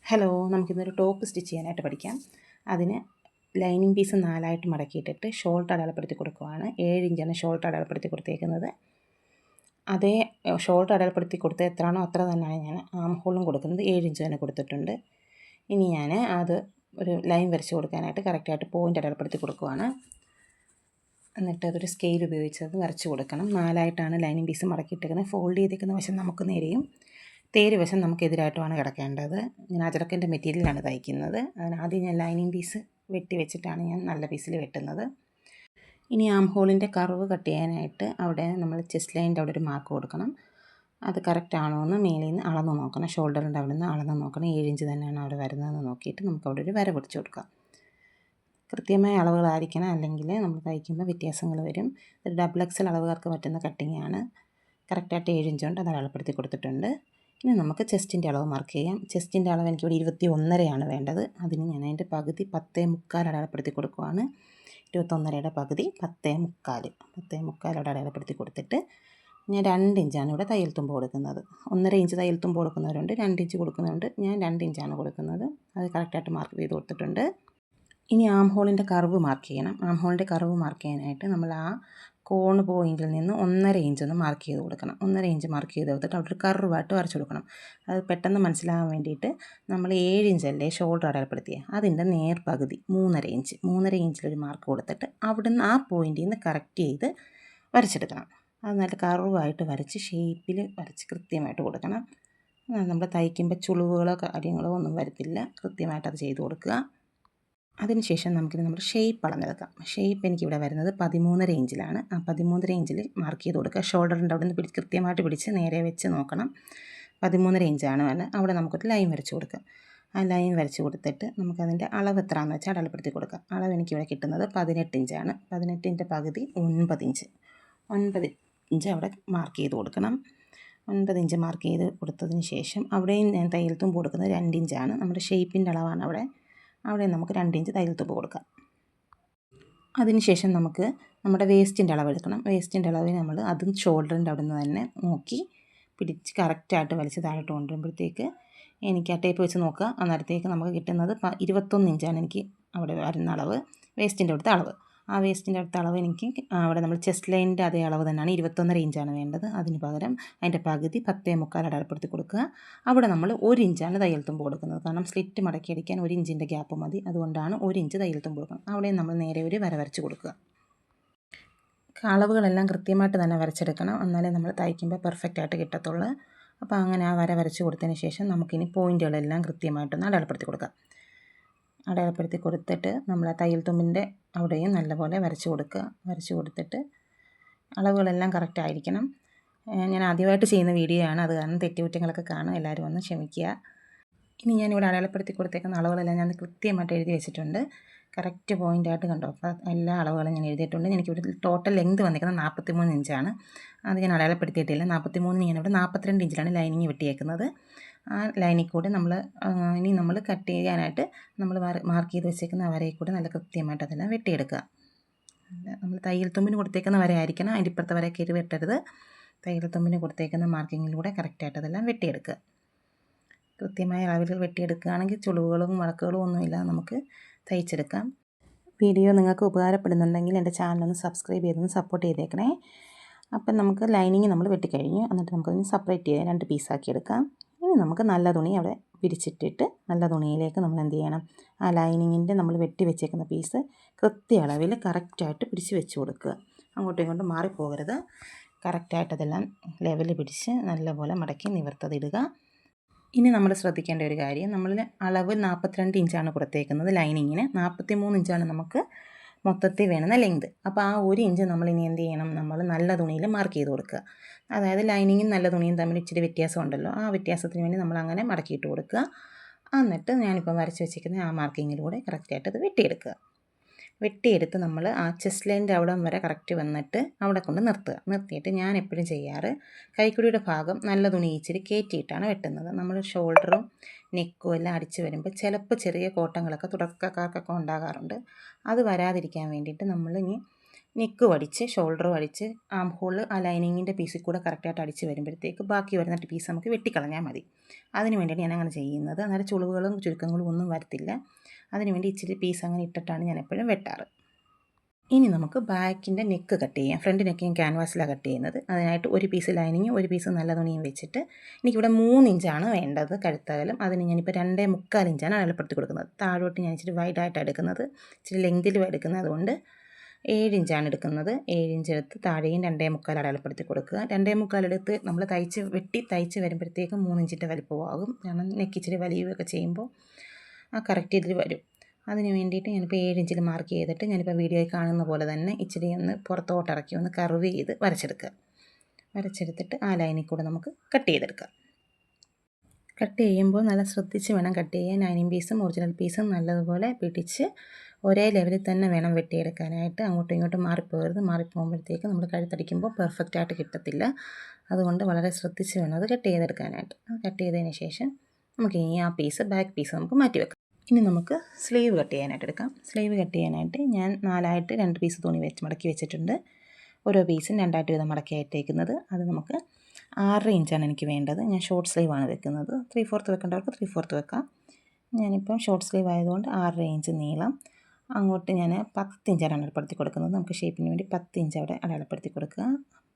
Hello, നമുക്കിന്നൊരു top stitch ചെയ്യാനായിട്ട് പഠിക്കാം. അതിന് ലൈനിങ് പീസ് 4 മടക്കിയിട്ടിട്ട് ഷോൾഡർ അടയാളപ്പെടുത്തി കൊടുക്കുകയാണ്. 7 ഇഞ്ചാണ് ഷോൾഡർ അടയാളപ്പെടുത്തി കൊടുത്തേക്കുന്നത്. അതേ ഷോൾഡർ അടയാളപ്പെടുത്തി കൊടുത്ത എത്രയാണോ അത്ര തന്നെയാണ് ഞാൻ ആം ഹോളും കൊടുക്കുന്നത്. 7 ഇഞ്ച് തന്നെ കൊടുത്തിട്ടുണ്ട്. ഇനി ഞാൻ അത് ഒരു ലൈൻ വരച്ച് കൊടുക്കാനായിട്ട് കറക്റ്റായിട്ട് പോയിൻ്റ് അടയാളപ്പെടുത്തി കൊടുക്കുകയാണ്. എന്നിട്ട് അതൊരു സ്കെയിൽ ഉപയോഗിച്ച് അത് വരച്ച് കൊടുക്കണം. 4ആയിട്ടാണ് ലൈനിങ് പീസ് മടക്കിയിട്ടേക്കുന്നത്. ഫോൾഡ് ചെയ്തേക്കുന്ന വശം നമുക്ക് നേരെയും തേര് വശം നമുക്കെതിരായിട്ടുമാണ് കിടക്കേണ്ടത്. ഞാൻ അജറക്കിൻ്റെ മെറ്റീരിയലാണ് തയ്ക്കുന്നത്. അതിനാദ്യം ഞാൻ ലൈനിങ് പീസ് വെട്ടി വെച്ചിട്ടാണ് ഞാൻ നല്ല പീസിൽ വെട്ടുന്നത്. ഇനി ആം ഹോളിൻ്റെ കർവ് കട്ട് ചെയ്യാനായിട്ട് അവിടെ നമ്മൾ ചെസ്റ്റ് ലൈനിൻ്റെ അവിടെ ഒരു മാർക്ക് കൊടുക്കണം. അത് കറക്റ്റ് ആണോ എന്ന് മേളിൽ നിന്ന് അളന്ന് നോക്കണം. ഷോൾഡറിൻ്റെ അവിടെ നിന്ന് അളന്ന് നോക്കണം. 7 ഇഞ്ച് തന്നെയാണ് അവിടെ വരുന്നതെന്ന് നോക്കിയിട്ട് നമുക്ക് അവിടെ ഒരു വര പിടിച്ച് കൊടുക്കാം. കൃത്യമായ അളവുകളായിരിക്കണം, അല്ലെങ്കിൽ നമ്മൾ തയ്ക്കുമ്പോൾ വ്യത്യാസങ്ങൾ വരും. ഒരു ഡബിൾ എക്സൽ അളവുകാർക്ക് പറ്റുന്ന കട്ടിങ്ങാണ്. കറക്റ്റായിട്ട് 7 ഇഞ്ച് കൊണ്ട് അത് അളപ്പെടുത്തി കൊടുത്തിട്ടുണ്ട്. ഇനി നമുക്ക് ചെസ്റ്റിൻ്റെ അളവ് മാർക്ക് ചെയ്യാം. ചെസ്റ്റിൻ്റെ അളവ് എനിക്കിവിടെ 21.5 വേണ്ടത്. അതിന് ഞാൻ അതിൻ്റെ പകുതി 10.25 അടയാളപ്പെടുത്തി കൊടുക്കുകയാണ്. 21.5യുടെ പകുതി 10.25 അവിടെ അടയാളപ്പെടുത്തി കൊടുത്തിട്ട് ഞാൻ 2 ഇഞ്ചാണ് ഇവിടെ തയ്യൽ തുമ്പ് കൊടുക്കുന്നത്. 1.5 ഇഞ്ച് തയ്യൽ തുമ്പ് കൊടുക്കുന്നവരുണ്ട്, 2 ഇഞ്ച് കൊടുക്കുന്നുണ്ട്. ഞാൻ 2 ഇഞ്ചാണ് കൊടുക്കുന്നത്. അത് കറക്റ്റായിട്ട് മാർക്ക് ചെയ്ത് കൊടുത്തിട്ടുണ്ട്. ഇനി ആം ഹോളിൻ്റെ കർവ് മാർക്ക് ചെയ്യണം. ആം ഹോളിൻ്റെ കർവ് മാർക്ക് ചെയ്യാനായിട്ട് നമ്മൾ ആ കോണ് പോയിൻറ്റിൽ നിന്ന് 1.5 ഇഞ്ച് ഒന്ന് മാർക്ക് ചെയ്ത് കൊടുക്കണം. 1.5 ഇഞ്ച് മാർക്ക് ചെയ്ത് കൊടുത്തിട്ട് അവിടെ ഒരു കർവായിട്ട് വരച്ച് കൊടുക്കണം. അത് പെട്ടെന്ന് മനസ്സിലാകാൻ വേണ്ടിയിട്ട് നമ്മൾ 7 ഇഞ്ചല്ലേ ഷോൾഡർ അടയാളപ്പെടുത്തിയത്, അതിൻ്റെ നേർപകുതി 3.5 ഇഞ്ചിലൊരു മാർക്ക് കൊടുത്തിട്ട് അവിടുന്ന് ആ പോയിൻറ്റിൽ നിന്ന് കറക്റ്റ് ചെയ്ത് വരച്ചെടുക്കണം. അത് നല്ല കർവായിട്ട് വരച്ച് ഷേപ്പിൽ വരച്ച് കൃത്യമായിട്ട് കൊടുക്കണം. നമ്മൾ തയ്ക്കുമ്പോൾ ചുളിവുകളോ കാര്യങ്ങളോ ഒന്നും വരത്തില്ല. കൃത്യമായിട്ട് അത് ചെയ്ത് കൊടുക്കുക. അതിനുശേഷം നമുക്കിത് നമ്മുടെ ഷേപ്പ് അളന്നെടുക്കാം. ഷേപ്പ് എനിക്കിവിടെ വരുന്നത് 13.5 ഇഞ്ചിലാണ്. ആ 13.5 ഇഞ്ചിൽ മാർക്ക് ചെയ്ത് കൊടുക്കുക. ഷോൾഡറിൻ്റെ അവിടെ നിന്ന് കൃത്യമായിട്ട് പിടിച്ച് നേരെ വെച്ച് നോക്കണം. 13.5 ഇഞ്ചാണ് വരുന്നത്. അവിടെ നമുക്കൊരു ലൈൻ വരച്ച് കൊടുക്കാം. ആ ലൈൻ വരച്ച് കൊടുത്തിട്ട് നമുക്കതിൻ്റെ അളവ് എത്രയാണെന്ന് വെച്ചാൽ അടയാളപ്പെടുത്തി കൊടുക്കാം. അളവ് എനിക്കിവിടെ കിട്ടുന്നത് 18 ഇഞ്ചാണ്. 18ൻ്റെ പകുതി 9 ഇഞ്ച്. 9 ഇഞ്ച് അവിടെ മാർക്ക് ചെയ്ത് കൊടുക്കണം. 9 ഇഞ്ച് മാർക്ക് ചെയ്ത് കൊടുത്തതിന് ശേഷം അവിടെയും ഞാൻ തയ്യൽ തുമ്പ് കൊടുക്കുന്നത് 2 ഇഞ്ചാണ്. നമ്മുടെ ഷേപ്പിൻ്റെ അളവാണ് അവിടെ നമുക്ക് 2 ഇഞ്ച് തയ്യൽ തുമ്പ് കൊടുക്കാം. അതിനുശേഷം നമുക്ക് നമ്മുടെ വേസ്റ്റിൻ്റെ അളവ് എടുക്കണം. വേസ്റ്റിൻ്റെ അളവ് നമ്മൾ അതും ഷോൾഡറിൻ്റെ അവിടെ നിന്ന് തന്നെ നോക്കി പിടിച്ച് കറക്റ്റായിട്ട് വലിച്ച് താഴോട്ട് കൊണ്ടുവരുമ്പോഴത്തേക്ക് എനിക്ക് ആ ടേപ്പ് വെച്ച് നോക്കുക. അന്നേരത്തേക്ക് നമുക്ക് കിട്ടുന്നത് 21 ഇഞ്ചാണ് എനിക്ക് അവിടെ വരുന്ന അളവ്, വേസ്റ്റിൻ്റെ അവിടുത്തെ അളവ്. ആ വേസ്റ്റിൻ്റെ അടുത്ത അളവ് എനിക്ക് അവിടെ നമ്മൾ ചെസ്റ്റ് ലൈനിൻ്റെ അതേ അളവ് തന്നെയാണ്. 21.5 ഇഞ്ചാണ് വേണ്ടത്. അതിന് പകരം അതിൻ്റെ പകുതി 10.25 അടയാളപ്പെടുത്തി കൊടുക്കുക. അവിടെ നമ്മൾ 1 ഇഞ്ചാണ് തയ്യൽ തുമ്പ് കൊടുക്കുന്നത്. കാരണം സ്ലിറ്റ് മടക്കി അടിക്കാൻ 1 ഇഞ്ചിൻ്റെ ഗ്യാപ്പ് മതി. അതുകൊണ്ടാണ് 1 ഇഞ്ച് തയ്യൽ തുമ്പ് കൊടുക്കുന്നത്. അവിടെ നമ്മൾ നേരെ ഒരു വര വരച്ച് കൊടുക്കുക. അളവുകളെല്ലാം കൃത്യമായിട്ട് തന്നെ വരച്ചെടുക്കണം. എന്നാലേ നമ്മൾ തയ്ക്കുമ്പോൾ പെർഫെക്റ്റായിട്ട് കിട്ടത്തുള്ളൂ. അപ്പോൾ അങ്ങനെ ആ വര വരച്ച് കൊടുത്തതിന് ശേഷം നമുക്കിനി പോയിൻറ്റുകളെല്ലാം കൃത്യമായിട്ടൊന്ന് അടയാളപ്പെടുത്തി കൊടുക്കാം. അടയാളപ്പെടുത്തി കൊടുത്തിട്ട് നമ്മൾ ആ തയ്യൽ തുമ്പിൻ്റെ അവിടെയും നല്ലപോലെ വരച്ച് കൊടുക്കുക. വരച്ച് കൊടുത്തിട്ട് അളവുകളെല്ലാം കറക്റ്റ് ആയിരിക്കണം. ഞാൻ ആദ്യമായിട്ട് ചെയ്യുന്ന വീഡിയോ ആണ്, അത് കാരണം തെറ്റുകുറ്റങ്ങളൊക്കെ കാണും. എല്ലാവരും ഒന്ന് ക്ഷമിക്കുക. ഇനി ഞാനിവിടെ അടയാളപ്പെടുത്തി കൊടുത്തേക്കുന്ന അളവുകളെല്ലാം ഞാൻ കൃത്യമായിട്ട് എഴുതി വെച്ചിട്ടുണ്ട്. കറക്റ്റ് പോയിൻ്റായിട്ട് കണ്ടോ. അപ്പോൾ എല്ലാ അളവുകളും ഞാൻ എഴുതിയിട്ടുണ്ട്. എനിക്കിവിടെ ടോട്ടൽ ലെങ്ത് വന്നിരിക്കുന്നത് 43 ഇഞ്ചാണ്. അത് ഞാൻ അടയാളപ്പെടുത്തിയിട്ടില്ല. 43 ഞാനിവിടെ 42 ഇഞ്ചിലാണ് ലൈനിങ് വെട്ടിയേക്കുന്നത്. ആ ലൈനിൽ കൂടെ ഇനി നമ്മൾ കട്ട് ചെയ്യാനായിട്ട് നമ്മൾ മാർക്ക് ചെയ്ത് വെച്ചേക്കുന്ന വരയിൽ കൂടെ നല്ല കൃത്യമായിട്ട് അതെല്ലാം വെട്ടിയെടുക്കുക. നമ്മൾ തയ്യൽ തുമ്പിന് കൊടുത്തേക്കുന്ന വര ആയിരിക്കണം, അതിൻ്റെ ഇപ്പുറത്തെ വര കയറി വെട്ടരുത്. തയ്യൽ തുമ്പിന് കൊടുത്തേക്കുന്ന മാർക്കിങ്ങിലൂടെ കറക്റ്റായിട്ട് അതെല്ലാം വെട്ടിയെടുക്കുക. കൃത്യമായ അളവിൽ വെട്ടിയെടുക്കുകയാണെങ്കിൽ ചുളിവുകളും വളക്കുകളും ഒന്നുമില്ലാതെ നമുക്ക് തയ്ച്ചെടുക്കാം. വീഡിയോ നിങ്ങൾക്ക് ഉപകാരപ്പെടുന്നുണ്ടെങ്കിൽ എൻ്റെ ചാനലൊന്ന് സബ്സ്ക്രൈബ് ചെയ്തൊന്ന് സപ്പോർട്ട് ചെയ്തേക്കണേ. അപ്പം നമുക്ക് ലൈനിങ് നമ്മൾ വെട്ടിക്കഴിഞ്ഞു. എന്നിട്ട് നമുക്കതിന് സെപ്പറേറ്റ് ചെയ്യാൻ 2 പീസാക്കി എടുക്കാം. ഇനി നമുക്ക് നല്ല തുണി അവിടെ പിരിച്ചിട്ടിട്ട് നല്ല തുണിയിലേക്ക് നമ്മൾ എന്ത് ചെയ്യണം, ആ ലൈനിങ്ങിൻ്റെ നമ്മൾ വെട്ടി വെച്ചേക്കുന്ന പീസ് കൃത്യ അളവിൽ കറക്റ്റായിട്ട് പിടിച്ച് വെച്ച് കൊടുക്കുക. അങ്ങോട്ടും ഇങ്ങോട്ടും മാറിപ്പോകരുത്. കറക്റ്റായിട്ട് അതെല്ലാം ലെവൽ പിടിച്ച് നല്ലപോലെ മടക്കി നിവർത്തതിടുക. ഇനി നമ്മൾ ശ്രദ്ധിക്കേണ്ട ഒരു കാര്യം, നമ്മൾ അളവ് 42 ഇഞ്ചാണ് കൊടുത്തേക്കുന്നത് ലൈനിങ്ങിന്. 43 ഇഞ്ചാണ് നമുക്ക് മൊത്തത്തിൽ വേണമെന്ന ലെങ്ത്. അപ്പോൾ ആ 1 ഇഞ്ച് നമ്മൾ ഇനി എന്ത് ചെയ്യണം, നമ്മൾ നല്ല തുണിയിൽ മാർക്ക് ചെയ്ത് കൊടുക്കുക. അതായത് ലൈനിങ്ങും നല്ല തുണിയും തമ്മിൽ ഇച്ചിരി വ്യത്യാസം ഉണ്ടല്ലോ, ആ വ്യത്യാസത്തിന് വേണ്ടി നമ്മൾ അങ്ങനെ മടക്കിയിട്ട് കൊടുക്കുക. എന്നിട്ട് ഞാനിപ്പോൾ വരച്ച് വെച്ചിരിക്കുന്ന ആ മാർക്കിങ്ങിലൂടെ കറക്റ്റായിട്ട് അത് വെട്ടിയെടുക്കുക. വെട്ടിയെടുത്ത് നമ്മൾ ആ ചെസ്റ്റ് ലൈനിൻ്റെ അവിടം വരെ കറക്റ്റ് വന്നിട്ട് അവിടെ കൊണ്ട് നിർത്തിയിട്ട് ഞാൻ എപ്പോഴും ചെയ്യാറ്, കൈക്കുടിയുടെ ഭാഗം നല്ല തുണി ഇച്ചിരി കയറ്റിയിട്ടാണ് വെട്ടുന്നത്. നമ്മൾ ഷോൾഡറും നെക്കും എല്ലാം അടിച്ച് വരുമ്പോൾ ചിലപ്പോൾ ചെറിയ കോട്ടങ്ങളൊക്കെ തുടക്കക്കാർക്കൊക്കെ ഉണ്ടാകാറുണ്ട്. അത് വരാതിരിക്കാൻ വേണ്ടിയിട്ട് നമ്മളിനി നെക്ക് വടിച്ച് ഷോൾഡർ വടിച്ച് ആം ഹോൾ ആ ലൈനിങ്ങിൻ്റെ പീസിൽ കൂടെ കറക്റ്റായിട്ട് അടിച്ച് വരുമ്പോഴത്തേക്ക് ബാക്കി വരുന്ന പീസ് നമുക്ക് വെട്ടിക്കളഞ്ഞാൽ മതി. അതിന് വേണ്ടിയിട്ട് ഞാൻ അങ്ങനെ ചെയ്യുന്നത്. അന്നേരം ചുളിവുകളും ചുരുക്കങ്ങളും ഒന്നും വരത്തില്ല. അതിന് വേണ്ടി ഇച്ചിരി പീസ് അങ്ങനെ ഇട്ടിട്ടാണ് ഞാൻ എപ്പോഴും വെട്ടാറ്. ഇനി നമുക്ക് ബാക്കിൻ്റെ നെക്ക് കട്ട് ചെയ്യാം. ഫ്രണ്ട് നെക്ക് ഞാൻ ക്യാൻവാസിലാണ് കട്ട് ചെയ്യുന്നത്. അതിനായിട്ട് ഒരു പീസ് ലൈനിങ്ങും ഒരു പീസ് നല്ല തുണിയും വെച്ചിട്ട് എനിക്കിവിടെ 3 ഇഞ്ചാണ് വേണ്ടത് കഴുത്തകലം. അതിന് ഞാനിപ്പോൾ 2.25 ഇഞ്ചാണ് അടയാളപ്പെടുത്തി കൊടുക്കുന്നത്. താഴോട്ട് ഞാൻ ഇച്ചിരി വൈഡായിട്ടാണ് എടുക്കുന്നത്, ഇച്ചിരി ലെങ്തിലും എടുക്കുന്നത്. അതുകൊണ്ട് 7 ഇഞ്ചാണ് എടുക്കുന്നത്. 7 ഇഞ്ച് എടുത്ത് താഴെയും 2.25 അടയാളപ്പെടുത്തി കൊടുക്കുക. 2.25 എടുത്ത് നമ്മൾ തയ്ച്ച് വരുമ്പോഴത്തേക്കും 3 ഇഞ്ചിൻ്റെ വലിപ്പമാകും. കാരണം നെക്ക് ഇച്ചിരി വലിയുകയൊക്കെ ചെയ്യുമ്പോൾ ആ കറക്റ്റ് ഇതിൽ വരും. അതിന് വേണ്ടിയിട്ട് ഞാനിപ്പോൾ 7 ഇഞ്ചിൽ മാർക്ക് ചെയ്തിട്ട് ഞാനിപ്പോൾ വീഡിയോയിൽ കാണുന്ന പോലെ തന്നെ ഇച്ചിരി ഒന്ന് പുറത്തോട്ട് ഇറക്കി ഒന്ന് കർവ് ചെയ്ത് വരച്ചെടുത്തിട്ട് ആ ലൈനിൽ കൂടെ നമുക്ക് കട്ട് ചെയ്തെടുക്കാം. കട്ട് ചെയ്യുമ്പോൾ നല്ല ശ്രദ്ധിച്ച് വേണം കട്ട് ചെയ്യാൻ. ലൈനിങ് പീസും ഒറിജിനൽ പീസും നല്ലതുപോലെ പിടിച്ച് ഒരേ ലെവലിൽ തന്നെ വേണം വെട്ടിയെടുക്കാനായിട്ട്. അങ്ങോട്ടും ഇങ്ങോട്ടും മാറിപ്പോകുമ്പോഴത്തേക്ക് നമ്മൾ കഴുത്തടിക്കുമ്പോൾ പെർഫെക്റ്റായിട്ട് കിട്ടത്തില്ല. അതുകൊണ്ട് വളരെ ശ്രദ്ധിച്ച് വേണം അത് കട്ട് ചെയ്തെടുക്കാനായിട്ട്. കട്ട് ചെയ്തതിന് ശേഷം നമുക്ക് ഇനി ആ ബാക്ക് പീസ് നമുക്ക് മാറ്റി വെക്കാം. ഇനി നമുക്ക് സ്ലീവ് കട്ട് ചെയ്യാനായിട്ട് എടുക്കാം. സ്ലീവ് കട്ട് ചെയ്യാനായിട്ട് ഞാൻ 4ആയിട്ട് 2 പീസ് തുണി മടക്കി വെച്ചിട്ടുണ്ട്. ഓരോ പീസും 2ആയിട്ട് വീതം മടക്കി ഇട്ടേക്കുന്നത്. അത് നമുക്ക് 6 ഇഞ്ചാണ് എനിക്ക് വേണ്ടത്. ഞാൻ ഷോർട്ട് സ്ലീവാണ് വെക്കുന്നത്. 3/4 വെക്കേണ്ടവർക്ക് 3/4 വെക്കാം. ഞാനിപ്പം ഷോർട്ട് സ്ലീവ് ആയതുകൊണ്ട് 6 ഇഞ്ച് നീളം. അങ്ങോട്ട് ഞാൻ 10 ഇഞ്ചാണ് അടയാളപ്പെടുത്തി കൊടുക്കുന്നത്. നമുക്ക് ഷേപ്പിന് വേണ്ടി 10 ഇഞ്ച് അവിടെ അടയാളപ്പെടുത്തി കൊടുക്കുക.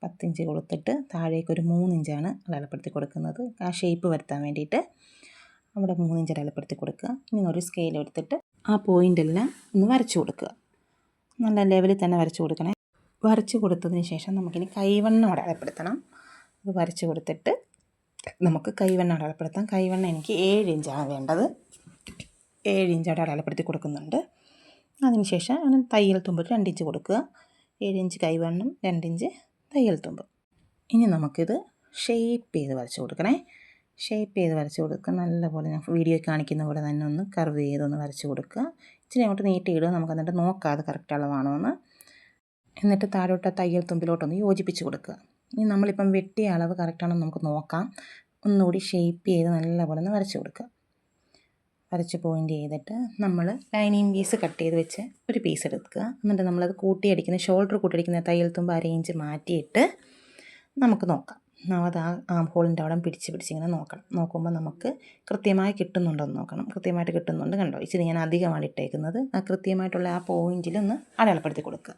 10 ഇഞ്ച് കൊടുത്തിട്ട് താഴേക്ക് ഒരു 3 ഇഞ്ചാണ് അടയാളപ്പെടുത്തി കൊടുക്കുന്നത്. ആ ഷേപ്പ് വരുത്താൻ വേണ്ടിയിട്ട് അവിടെ 3 ഇഞ്ച് അടയാളപ്പെടുത്തി കൊടുക്കുക. ഇനി ഒരു സ്കെയിൽ എടുത്തിട്ട് ആ പോയിൻ്റെല്ലാം ഒന്ന് വരച്ചു കൊടുക്കുക. നല്ല ലെവലിൽ തന്നെ വരച്ചു കൊടുക്കണേ. വരച്ചു കൊടുത്തതിന് ശേഷം നമുക്കിനി കൈവണ്ണം അടയാളപ്പെടുത്തണം. അത് വരച്ചു കൊടുത്തിട്ട് നമുക്ക് കൈവണ്ണം അടയാളപ്പെടുത്താം. കൈവണ്ണം എനിക്ക് 7 ഇഞ്ചാണ് വേണ്ടത്. 7 ഇഞ്ച് അടയാളപ്പെടുത്തി കൊടുക്കുന്നുണ്ട്. അതിനുശേഷം തയ്യൽ തുമ്പ് 2 ഇഞ്ച് കൊടുക്കുക. 7 ഇഞ്ച് കൈവണ്ണം, 2 ഇഞ്ച് തയ്യൽ തുമ്പ്. ഇനി നമുക്കിത് ഷേപ്പ് ചെയ്ത് വരച്ചു കൊടുക്കണേ. ഷേപ്പ് ചെയ്ത് വരച്ച് കൊടുക്കുക. നല്ലപോലെ ഞാൻ വീഡിയോയിൽ കാണിക്കുന്ന പോലെ തന്നെ ഒന്ന് കർവ് ചെയ്തൊന്ന് വരച്ച് കൊടുക്കുക. ഇച്ചിരി അങ്ങോട്ട് നീട്ടിയിടുക. നമുക്ക് എന്നിട്ട് നോക്കാം അത് കറക്റ്റ് അളവാണോ എന്ന്. എന്നിട്ട് താഴോട്ട് തയ്യൽ തുമ്പിലോട്ടൊന്ന് യോജിപ്പിച്ച് കൊടുക്കുക. ഇനി നമ്മളിപ്പം വെട്ടിയ അളവ് കറക്റ്റാണോ നമുക്ക് നോക്കാം. ഒന്നുകൂടി ഷേപ്പ് ചെയ്ത് നല്ലപോലെ ഒന്ന് വരച്ച് കൊടുക്കുക. വരച്ച് പോയിൻ്റ് ചെയ്തിട്ട് നമ്മൾ ലൈനിങ് പീസ് കട്ട് ചെയ്ത് വെച്ച് ഒരു പീസ് എടുക്കുക. എന്നിട്ട് നമ്മളത് ഷോൾഡർ കൂട്ടിയടിക്കുന്ന തയ്യൽ തുമ്പ് 1/2 ഇഞ്ച് മാറ്റിയിട്ട് നമുക്ക് നോക്കാം. അത് ആം ഹോളിൻ്റെ അവിടെ പിടിച്ചിങ്ങനെ നോക്കണം. നോക്കുമ്പോൾ നമുക്ക് കൃത്യമായി കിട്ടുന്നുണ്ടോയെന്ന് നോക്കണം. കൃത്യമായിട്ട് കിട്ടുന്നുണ്ട്. കണ്ടോ, ഇച്ചിരി ഞാൻ അധികമാണ് ഇട്ടേക്കുന്നത്. ആ കൃത്യമായിട്ടുള്ള ആ പോയിൻറ്റിലൊന്ന് അടയാളപ്പെടുത്തി കൊടുക്കുക.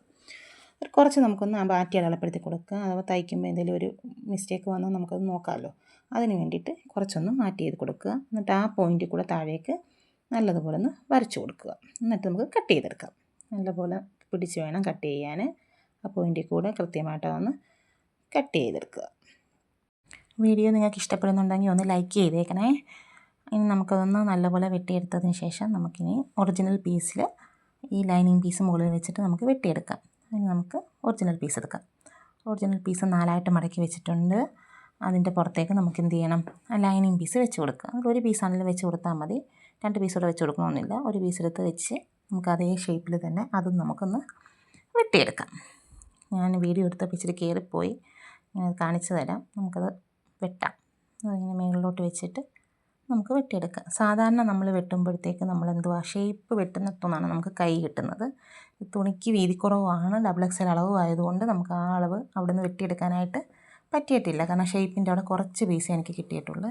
കുറച്ച് നമുക്കൊന്ന് ആ ബാറ്റി അടയാളപ്പെടുത്തി കൊടുക്കുക. അഥവാ തയ്ക്കുമ്പോൾ എന്തെങ്കിലും ഒരു മിസ്റ്റേക്ക് വന്നാൽ നമുക്കത് നോക്കാമല്ലോ. അതിന് വേണ്ടിയിട്ട് കുറച്ചൊന്ന് മാറ്റി ചെയ്ത് കൊടുക്കുക. എന്നിട്ട് ആ പോയിൻറ്റിൽ കൂടെ താഴേക്ക് നല്ലതുപോലെ ഒന്ന് വരച്ചു കൊടുക്കുക. എന്നിട്ട് നമുക്ക് കട്ട് ചെയ്തെടുക്കാം. നല്ലപോലെ പിടിച്ച് വേണം കട്ട് ചെയ്യാൻ. ആ പോയിൻറ്റിൽ കൂടെ കൃത്യമായിട്ട് ഒന്ന് കട്ട് ചെയ്തെടുക്കുക. വീഡിയോ നിങ്ങൾക്ക് ഇഷ്ടപ്പെടുന്നുണ്ടെങ്കിൽ ഒന്ന് ലൈക്ക് ചെയ്തേക്കണേ. ഇനി നമുക്കതൊന്ന് നല്ലപോലെ വെട്ടിയെടുത്തതിന് ശേഷം നമുക്കിനി ഒറിജിനൽ പീസിൽ ഈ ലൈനിങ് പീസ് മുകളിൽ വെച്ചിട്ട് നമുക്ക് വെട്ടിയെടുക്കാം. ഇനി നമുക്ക് ഒറിജിനൽ പീസ് എടുക്കാം. ഒറിജിനൽ പീസ് 4ആയിട്ട് മടക്കി വെച്ചിട്ടുണ്ട്. അതിൻ്റെ പുറത്തേക്ക് നമുക്ക് എന്ത് ചെയ്യണം, ലൈനിങ് പീസ് വെച്ച് കൊടുക്കുക. ഒരു പീസാണെങ്കിലും വെച്ച് കൊടുത്താൽ മതി. 2 പീസോടെ വെച്ച് കൊടുക്കണമെന്നില്ല. ഒരു പീസ് എടുത്ത് വെച്ച് നമുക്ക് അതേ ഷേപ്പിൽ തന്നെ അതും നമുക്കൊന്ന് വെട്ടിയെടുക്കാം. ഞാൻ വീഡിയോ എടുത്തപ്പോൾ ഇച്ചിരി കയറിപ്പോയി. ഞാൻ കാണിച്ചു തരാം. നമുക്കത് വെട്ടാം. അതിങ്ങനെ മുകളിലോട്ട് വെച്ചിട്ട് നമുക്ക് വെട്ടിയെടുക്കാം. സാധാരണ നമ്മൾ വെട്ടുമ്പോഴത്തേക്ക് ഷേപ്പ് വെട്ടുന്നിടത്തുനിന്നാണ് നമുക്ക് കൈ കിട്ടുന്നത്. തുണിക്ക് വീതി കുറവാണ്, XXL അളവും ആയതുകൊണ്ട് നമുക്ക് ആ അളവ് അവിടെ നിന്ന് വെട്ടിയെടുക്കാനായിട്ട് പറ്റിയിട്ടില്ല. കാരണം ഷേപ്പിൻ്റെ അവിടെ കുറച്ച് പീസേ എനിക്ക് കിട്ടിയിട്ടുള്ളൂ.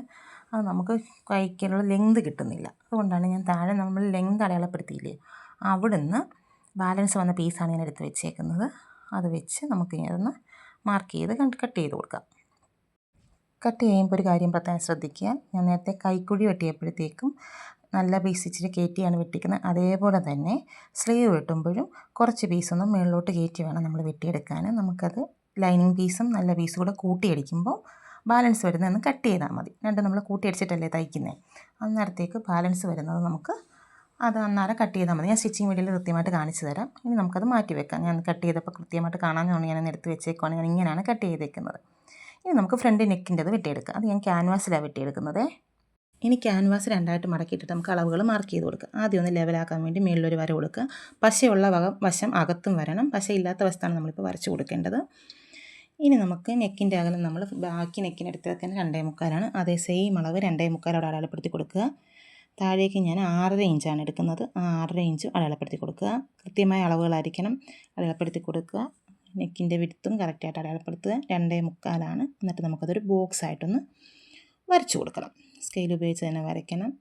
അത് നമുക്ക് കൈക്കുള്ള ലെങ്ത് കിട്ടുന്നില്ല. അതുകൊണ്ടാണ് ഞാൻ താഴെ നമ്മൾ ലെങ്ത് അടയാളപ്പെടുത്തിയില്ലേ, അവിടുന്ന് ബാലൻസ് വന്ന പീസാണ് ഞാൻ എടുത്ത് വെച്ചേക്കുന്നത്. അത് വെച്ച് നമുക്കിനി അതൊന്ന് മാർക്ക് ചെയ്ത് കട്ട് ചെയ്ത് കൊടുക്കാം. കട്ട് ചെയ്യുമ്പോൾ ഒരു കാര്യം പ്രത്യേകം ശ്രദ്ധിക്കുക. ഞാൻ നേരത്തെ കൈക്കുഴി വെട്ടിയപ്പോഴത്തേക്കും നല്ല പീസ് ഇച്ചിരി കയറ്റിയാണ് വെട്ടിക്കുന്നത്. അതേപോലെ തന്നെ സ്ലീവ് വെട്ടുമ്പോഴും കുറച്ച് പീസൊന്നും മുകളിലോട്ട് കയറ്റി വേണം നമ്മൾ വെട്ടിയെടുക്കാൻ. നമുക്കത് ലൈനിങ് പീസും നല്ല പീസും കൂടെ കൂട്ടിയടിക്കുമ്പോൾ ബാലൻസ് വരുന്നതെന്ന് കട്ട് ചെയ്താൽ മതി. രണ്ടും നമ്മൾ കൂട്ടിയടിച്ചിട്ടല്ലേ തയ്ക്കുന്നത്. അന്നേരത്തേക്ക് ബാലൻസ് വരുന്നത് നമുക്ക് അത് അന്നേരം കട്ട് ചെയ്താൽ മതി. ഞാൻ സ്റ്റിച്ചിങ് വീഡിയോയിൽ കൃത്യമായിട്ട് കാണിച്ചു തരാം. ഇനി നമുക്കത് മാറ്റി വെക്കാം. ഞാൻ കട്ട് ചെയ്തപ്പോൾ കൃത്യമായിട്ട് കാണാമെന്നാണ് ഞാൻ എടുത്ത് വെച്ചേക്കുവാണ്. ഞാൻ ഇങ്ങനെയാണ് കട്ട് ചെയ്തേക്കുന്നത്. ഇനി നമുക്ക് ഫ്രണ്ട് നെക്കിൻ്റെത് വെട്ടിയെടുക്കാം. അത് ഞാൻ ക്യാൻവാസിലാണ് വെട്ടിയെടുക്കുന്നത്. ഇനി ക്യാൻവാസ് 2ആയിട്ട് മടക്കിയിട്ടിട്ട് നമുക്ക് അളവുകൾ മാർക്ക് ചെയ്ത് കൊടുക്കുക. ആദ്യം ഒന്ന് ലെവലാക്കാൻ വേണ്ടി മുകളിലൊരു വര കൊടുക്കുക. പശയുള്ള വശം അകത്തും വരണം. പശയില്ലാത്ത വശത്താണ് നമ്മളിപ്പോൾ വരച്ച് കൊടുക്കേണ്ടത്. ഇനി നമുക്ക് നെക്കിൻ്റെ അകലം നമ്മൾ ബാക്കി നെക്കിനെടുത്ത് വെക്കുന്നത് 2.25 അതേ സെയിം അളവ് 2.25 അവിടെ അടയാളപ്പെടുത്തി കൊടുക്കുക. താഴേക്ക് ഞാൻ 6.5 ഇഞ്ചാണ് എടുക്കുന്നത്. ആ 6.5 ഇഞ്ച് അടയാളപ്പെടുത്തി കൊടുക്കുക. കൃത്യമായ അളവുകളായിരിക്കണം. അടയാളപ്പെടുത്തി കൊടുക്കുക. നെക്കിൻ്റെ വിഡ്ത്തും കറക്റ്റായിട്ട് അടയാളപ്പെടുത്തുക. 2.25 എന്നിട്ട് നമുക്കതൊരു ബോക്സ് ആയിട്ടൊന്ന് വരച്ചു കൊടുക്കണം. സ്കെയിൽ ഉപയോഗിച്ച് തന്നെ വരയ്ക്കണം,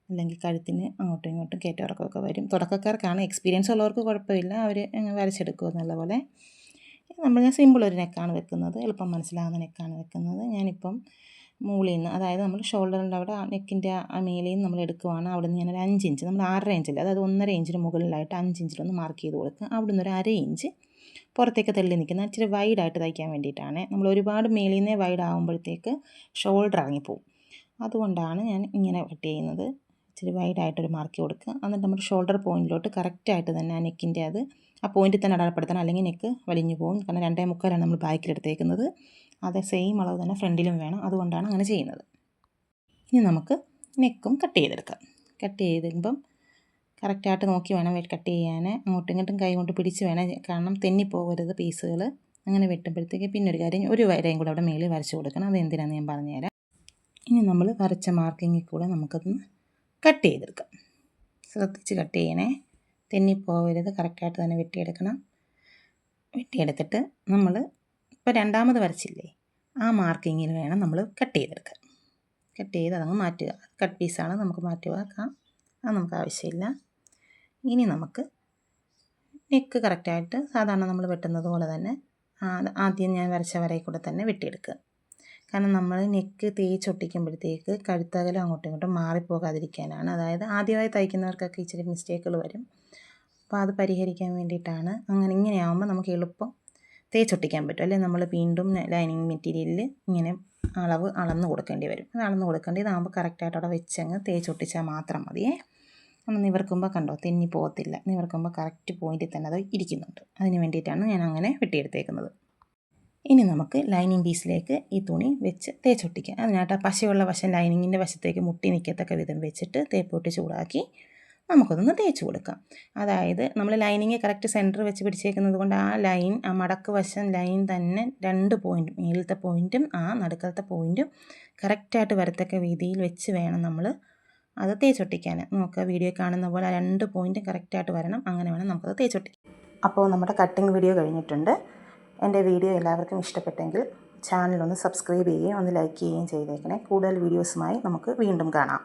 അല്ലെങ്കിൽ കഴുത്തിന് അങ്ങോട്ടും ഇങ്ങോട്ടും കയറ്റമിറക്കമൊക്കെ വരും. തുടക്കക്കാർക്കാണ്, എക്സ്പീരിയൻസ് ഉള്ളവർക്ക് കുഴപ്പമില്ല, അവർ വരച്ചെടുക്കുക നല്ലപോലെ. ഞാൻ സിമ്പിൾ ഒരു നെക്കാണ് വെക്കുന്നത്, എളുപ്പം മനസ്സിലാകുന്ന നെക്കാണ് വെക്കുന്നത്. ഞാനിപ്പം മുകളിൽ നിന്ന്, അതായത് നമ്മൾ ഷോൾഡറിൻ്റെ അവിടെ നെക്കിൻ്റെ ആ മേലയിൽ നിന്ന് നമ്മൾ എടുക്കുവാണ്. അവിടെ നിന്ന് ഞാനൊരു 5 ഇഞ്ച്, നമ്മൾ 6.5 ഇഞ്ചിൽ, അതായത് 1.5 ഇഞ്ചിന് മുകളിലായിട്ട് 5 ഇഞ്ചിലൊന്ന് മാർക്ക് ചെയ്ത് കൊടുക്കുക. അവിടെ നിന്ന് ഒരു 1/2 ഇഞ്ച് പുറത്തേക്ക് തള്ളി നിൽക്കുന്ന ഇച്ചിരി വൈഡായിട്ട് തയ്ക്കാൻ വേണ്ടിയിട്ടാണ്. നമ്മൾ ഒരുപാട് മേളിൽ നിന്നേ വൈഡ് ആകുമ്പോഴത്തേക്ക് ഷോൾഡർ ഇറങ്ങിപ്പോവും. അതുകൊണ്ടാണ് ഞാൻ ഇങ്ങനെ കട്ട് ചെയ്യുന്നത്. ഇച്ചിരി വൈഡായിട്ടൊരു മാർക്ക് കൊടുക്കുക. എന്നിട്ട് നമ്മുടെ ഷോൾഡർ പോയിൻറ്റിലോട്ട് കറക്റ്റായിട്ട് തന്നെ ആ നെക്കിൻ്റെ ആ പോയിൻറ്റിൽ തന്നെ അടയാളപ്പെടുത്തണം, അല്ലെങ്കിൽ നെക്ക് വലിഞ്ഞു പോകും. കാരണം 2.25 നമ്മൾ ബാക്കിലെടുത്തേക്കുന്നത്. അതേ സെയിം അളവ് തന്നെ ഫ്രണ്ടിലും വേണം, അതുകൊണ്ടാണ് അങ്ങനെ ചെയ്യുന്നത്. ഇനി നമുക്ക് നെക്കും കട്ട് ചെയ്തെടുക്കാം. കട്ട് ചെയ്തുമ്പം കറക്റ്റായിട്ട് നോക്കി വേണം കട്ട് ചെയ്യാൻ. അങ്ങോട്ടും ഇങ്ങോട്ടും കൈ കൊണ്ട് പിടിച്ച് വേണം, കാരണം തെന്നിപ്പോകരുത് പീസുകൾ. അങ്ങനെ വെട്ടുമ്പോഴത്തേക്ക് പിന്നെ ഒരു കാര്യം, ഒരു വരയും കൂടെ അവിടെ മേളിൽ വരച്ച് കൊടുക്കണം. അതെന്തിനാണെന്ന് ഞാൻ പറഞ്ഞുതരാം. ഇനി നമ്മൾ വരച്ച മാർക്കിങ്ങിൽ കൂടെ നമുക്കതൊന്ന് കട്ട് ചെയ്തെടുക്കാം. ശ്രദ്ധിച്ച് കട്ട് ചെയ്യണേ, തെന്നിപ്പോകരുത്, കറക്റ്റായിട്ട് തന്നെ വെട്ടിയെടുക്കണം. വെട്ടിയെടുത്തിട്ട് നമ്മൾ ഇപ്പോൾ രണ്ടാമത് വരച്ചില്ലേ, ആ മാർക്കിങ്ങിൽ വേണം നമ്മൾ കട്ട് ചെയ്തെടുക്കാൻ. കട്ട് ചെയ്ത് അതങ്ങ് മാറ്റുക. കട്ട് പീസാണ്, നമുക്ക് മാറ്റി വെക്കാം, അത് നമുക്ക് ആവശ്യമില്ല. ഇനി നമുക്ക് നെക്ക് കറക്റ്റായിട്ട് സാധാരണ നമ്മൾ വെട്ടുന്നത് പോലെ തന്നെ ആദ്യം ഞാൻ വരച്ച വരയിൽ കൂടെ തന്നെ വെട്ടിയെടുക്കുക. കാരണം നമ്മൾ നെക്ക് തേച്ചൊട്ടിക്കുമ്പോഴത്തേക്ക് കഴുത്തകലം അങ്ങോട്ടും ഇങ്ങോട്ടും മാറിപ്പോകാതിരിക്കാനാണ്. അതായത് ആദ്യമായി തയ്ക്കുന്നവർക്കൊക്കെ ഇച്ചിരി മിസ്റ്റേക്കുകൾ വരും. അപ്പോൾ അത് പരിഹരിക്കാൻ വേണ്ടിയിട്ടാണ്. ഇങ്ങനെയാകുമ്പോൾ നമുക്ക് എളുപ്പം തേച്ചൊട്ടിക്കാൻ പറ്റും. അല്ലെങ്കിൽ നമ്മൾ വീണ്ടും ലൈനിങ് മെറ്റീരിയലിൽ ഇങ്ങനെ അളന്ന് കൊടുക്കേണ്ടി വരും. അത് അളന്ന് കൊടുക്കേണ്ടി, ഇതാകുമ്പോൾ കറക്റ്റായിട്ട് അവിടെ വെച്ചങ്ങ് തേച്ചൊട്ടിച്ചാൽ മാത്രം മതിയേ. നമ്മൾ നിവർക്കുമ്പോൾ കണ്ടോ, തെന്നി പോകത്തില്ല. നിവർക്കുമ്പോൾ കറക്റ്റ് പോയിൻറ്റിൽ തന്നെ അത് ഇരിക്കുന്നുണ്ട്. അതിന് വേണ്ടിയിട്ടാണ് ഞാൻ അങ്ങനെ വെട്ടിയെടുത്തേക്കുന്നത്. ഇനി നമുക്ക് ലൈനിങ് പീസിലേക്ക് ഈ തുണി വെച്ച് തേച്ചൊട്ടിക്കാം. അതിനായിട്ട് ആ പശയുള്ള വശം ലൈനിങ്ങിൻ്റെ വശത്തേക്ക് മുട്ടി നിൽക്കത്തക്ക വിധം വെച്ചിട്ട് തേപ്പൊട്ടി ചൂടാക്കി നമുക്കതൊന്ന് തേച്ച് കൊടുക്കാം. അതായത് നമ്മൾ ലൈനിങ് കറക്റ്റ് സെൻറ്റർ വെച്ച് പിടിച്ചേക്കുന്നത് കൊണ്ട് ആ മടക്ക് വശം ലൈൻ തന്നെ 2 പോയിൻറ്റും, മേലത്തെ പോയിൻറ്റും നടുക്കലത്തെ പോയിൻറ്റും കറക്റ്റായിട്ട് വരത്തക്ക രീതിയിൽ വെച്ച് വേണം നമ്മൾ അത് തേച്ചൊട്ടിക്കാൻ. നമുക്ക് വീഡിയോ കാണുന്ന പോലെ 2 പോയിൻറ്റും കറക്റ്റായിട്ട് വരണം. അങ്ങനെ വേണം നമുക്കത് തേച്ചൊട്ടിക്കാൻ. അപ്പോൾ നമ്മുടെ കട്ടിങ് വീഡിയോ കഴിഞ്ഞിട്ടുണ്ട്. എൻ്റെ വീഡിയോ എല്ലാവർക്കും ഇഷ്ടപ്പെട്ടെങ്കിൽ ചാനലൊന്ന് സബ്സ്ക്രൈബ് ചെയ്യുകയും ഒന്ന് ലൈക്ക് ചെയ്യുകയും ചെയ്തേക്കണേ. കൂടുതൽ വീഡിയോസുമായി നമുക്ക് വീണ്ടും കാണാം.